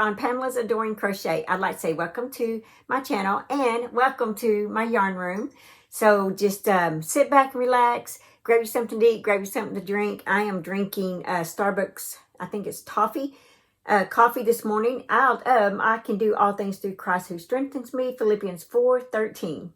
on Pamela's Adoring Crochet. I'd like to say welcome to my channel and welcome to my yarn room. So just sit back and relax, grab you something to eat, grab you something to drink. I am drinking Starbucks, I think it's coffee this morning. I can do all things through Christ who strengthens me, Philippians 4:13.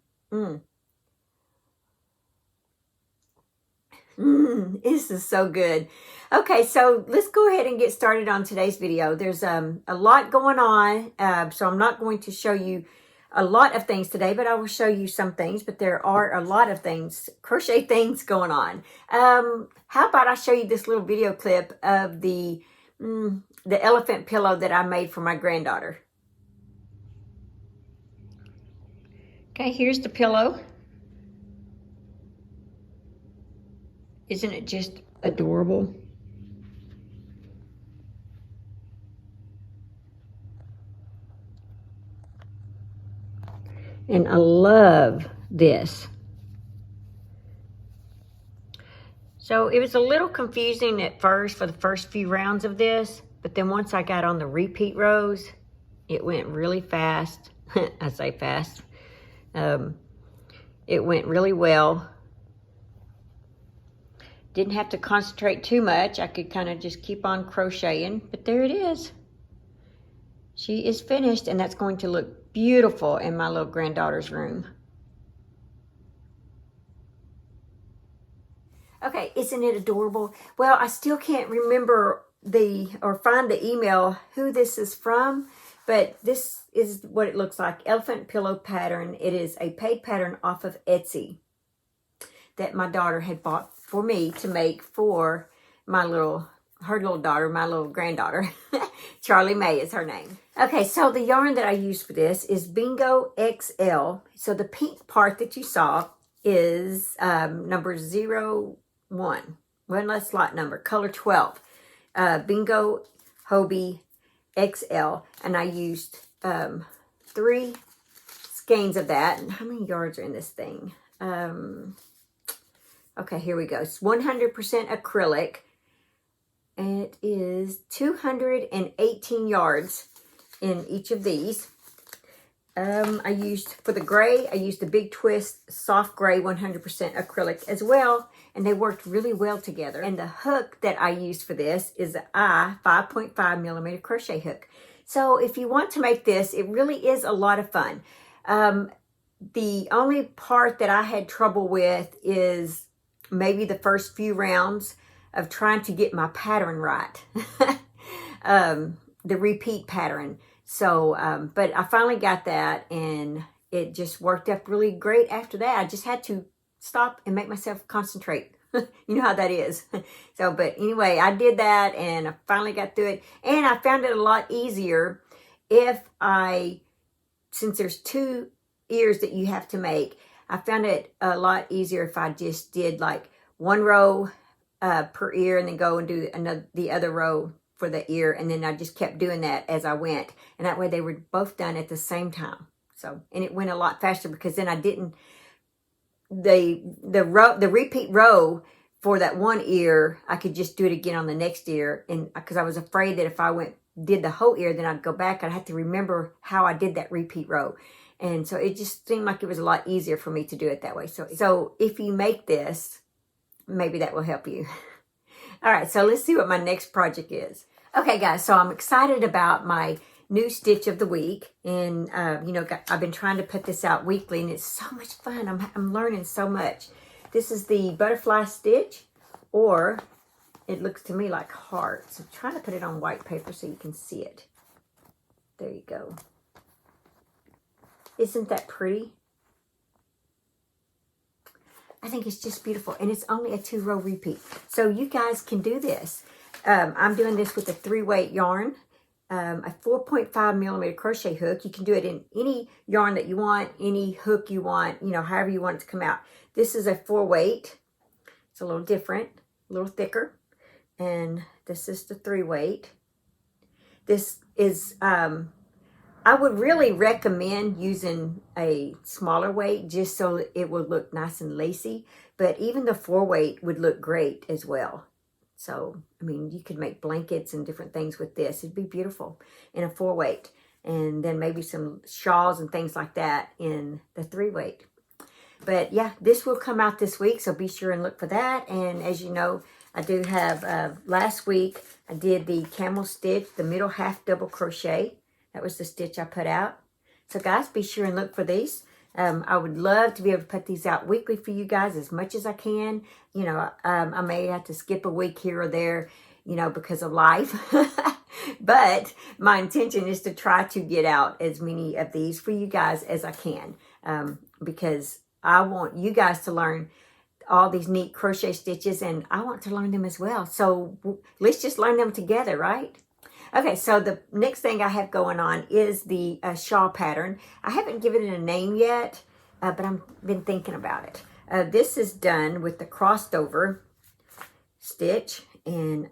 This is so good. Okay, so let's go ahead and get started on today's video. There's a lot going on, so I'm not going to show you a lot of things today, but I will show you some things. But there are a lot of things, crochet things going on. How about I show you this little video clip of the elephant pillow that I made for my granddaughter. Okay, here's the pillow. Isn't it just adorable? And I love this. So it was a little confusing at first for the first few rounds of this, but then once I got on the repeat rows, it went really fast. I say fast. It went really well. Didn't have to concentrate too much. I could kind of just keep on crocheting, but there it is. She is finished, and that's going to look beautiful in my little granddaughter's room. Okay, isn't it adorable? Well, I still can't remember find the email who this is from, but this is what it looks like. Elephant pillow pattern. It is a paid pattern off of Etsy that my daughter had bought for me to make for her little daughter, my little granddaughter. Charlie Mae is her name. Okay, so the yarn that I used for this is Bingo XL. So the pink part that you saw is number 01. Well, that's lot number, color 12. Bingo Hobie XL. And I used 3 skeins of that. And how many yards are in this thing? Okay, here we go. It's 100% acrylic. And it is 218 yards in each of these. For the gray, I used the Big Twist Soft Gray 100% acrylic as well. And they worked really well together. And the hook that I used for this is a 5.5 millimeter crochet hook. So if you want to make this, it really is a lot of fun. The only part that I had trouble with is maybe the first few rounds of trying to get my pattern right. The repeat pattern. So, but I finally got that, and it just worked up really great after that. I just had to stop and make myself concentrate. You know how that is. So, but anyway, I did that, and I finally got through it. And I found it a lot easier since there's 2 ears that you have to make, I found it a lot easier if I just did like 1 row per ear and then go and do the other row for the ear, and then I just kept doing that as I went, and that way they were both done at the same time. So, and it went a lot faster because then I didn't the repeat row for that 1 ear, I could just do it again on the next ear, and because I was afraid that if I did the whole ear, then I'd go back, I'd have to remember how I did that repeat row. And so it just seemed like it was a lot easier for me to do it that way. So if you make this, maybe that will help you. All right, so let's see what my next project is. Okay, guys, so I'm excited about my new stitch of the week. And, I've been trying to put this out weekly, and it's so much fun. I'm learning so much. This is the butterfly stitch, or it looks to me like hearts. I'm trying to put it on white paper so you can see it. There you go. Isn't that pretty? I think it's just beautiful, and it's only a 2-row repeat. So you guys can do this. I'm doing this with a 3-weight yarn, a 4.5 millimeter crochet hook. You can do it in any yarn that you want, any hook you want, however you want it to come out. This is a 4-weight. It's a little different, a little thicker. And this is the 3-weight. This is, I would really recommend using a smaller weight just so it will look nice and lacy. But even the 4-weight would look great as well. So, I mean, you could make blankets and different things with this. It'd be beautiful in a 4-weight. And then maybe some shawls and things like that in the 3-weight. But yeah, this will come out this week, so be sure and look for that. And as you know, I do have, last week, I did the camel stitch, the middle half double crochet. That was the stitch I put out. So guys, be sure and look for these. I would love to be able to put these out weekly for you guys as much as I can. You know, I may have to skip a week here or there, you know, because of life. But my intention is to try to get out as many of these for you guys as I can. Because I want you guys to learn all these neat crochet stitches, and I want to learn them as well. So let's just learn them together, right? Okay, so the next thing I have going on is the shawl pattern. I haven't given it a name yet, but I've been thinking about it. This is done with the crossed over stitch, and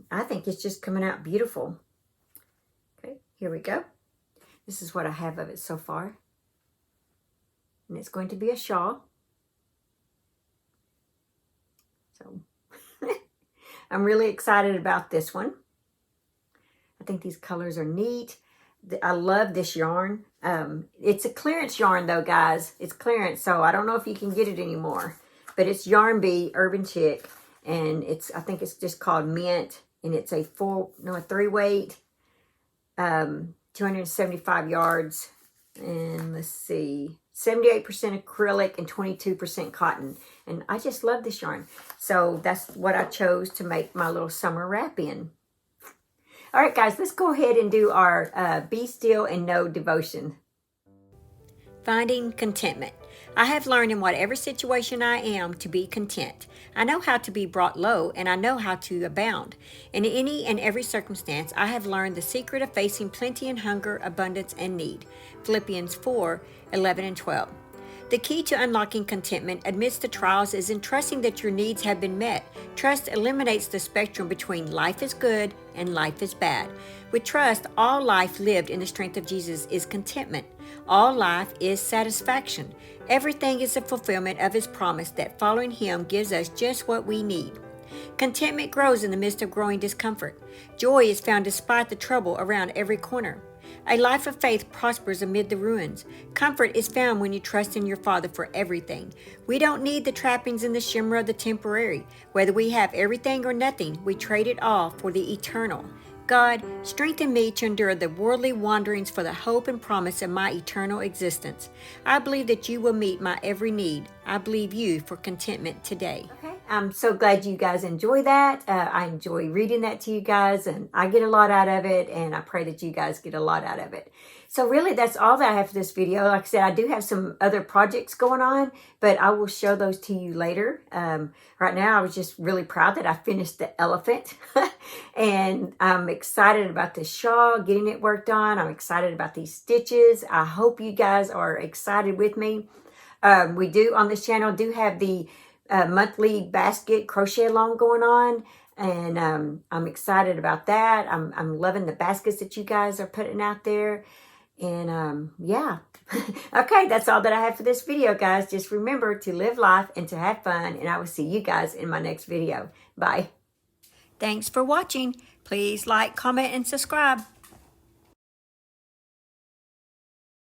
I think it's just coming out beautiful. Okay, here we go. This is what I have of it so far. And it's going to be a shawl. So I'm really excited about this one. I think these colors are neat. I love this yarn. It's a clearance yarn though, guys. It's clearance, so I don't know if you can get it anymore. But it's Yarn Bee Urban Chic, and I think it's just called Mint, and it's a 3-weight, 275 yards, and let's see, 78% acrylic and 22% cotton. And I just love this yarn. So that's what I chose to make my little summer wrap in. All right, guys, let's go ahead and do our Be Still and Know devotion. Finding contentment. I have learned in whatever situation I am to be content. I know how to be brought low, and I know how to abound. In any and every circumstance, I have learned the secret of facing plenty and hunger, abundance and need. Philippians 4:11 and 12. The key to unlocking contentment amidst the trials is in trusting that your needs have been met. Trust eliminates the spectrum between life is good and life is bad. With trust, all life lived in the strength of Jesus is contentment. All life is satisfaction. Everything is a fulfillment of His promise that following Him gives us just what we need. Contentment grows in the midst of growing discomfort. Joy is found despite the trouble around every corner. A life of faith prospers amid the ruins. Comfort is found when you trust in your Father for everything. We don't need the trappings and the shimmer of the temporary. Whether we have everything or nothing, we trade it all for the eternal. God, strengthen me to endure the worldly wanderings for the hope and promise of my eternal existence. I believe that you will meet my every need. I believe you for contentment today. Okay, I'm so glad you guys enjoy that. I enjoy reading that to you guys, and I get a lot out of it, and I pray that you guys get a lot out of it. So really, that's all that I have for this video. Like I said, I do have some other projects going on, but I will show those to you later. Right now, I was just really proud that I finished the elephant. And I'm excited about this shawl, getting it worked on. I'm excited about these stitches. I hope you guys are excited with me. We do, on this channel, do have the monthly basket crochet along going on. And I'm excited about that. I'm loving the baskets that you guys are putting out there. And yeah. Okay, that's all that I have for this video, guys. Just remember to live life and to have fun. And I will see you guys in my next video. Bye. Thanks for watching. Please like, comment, and subscribe.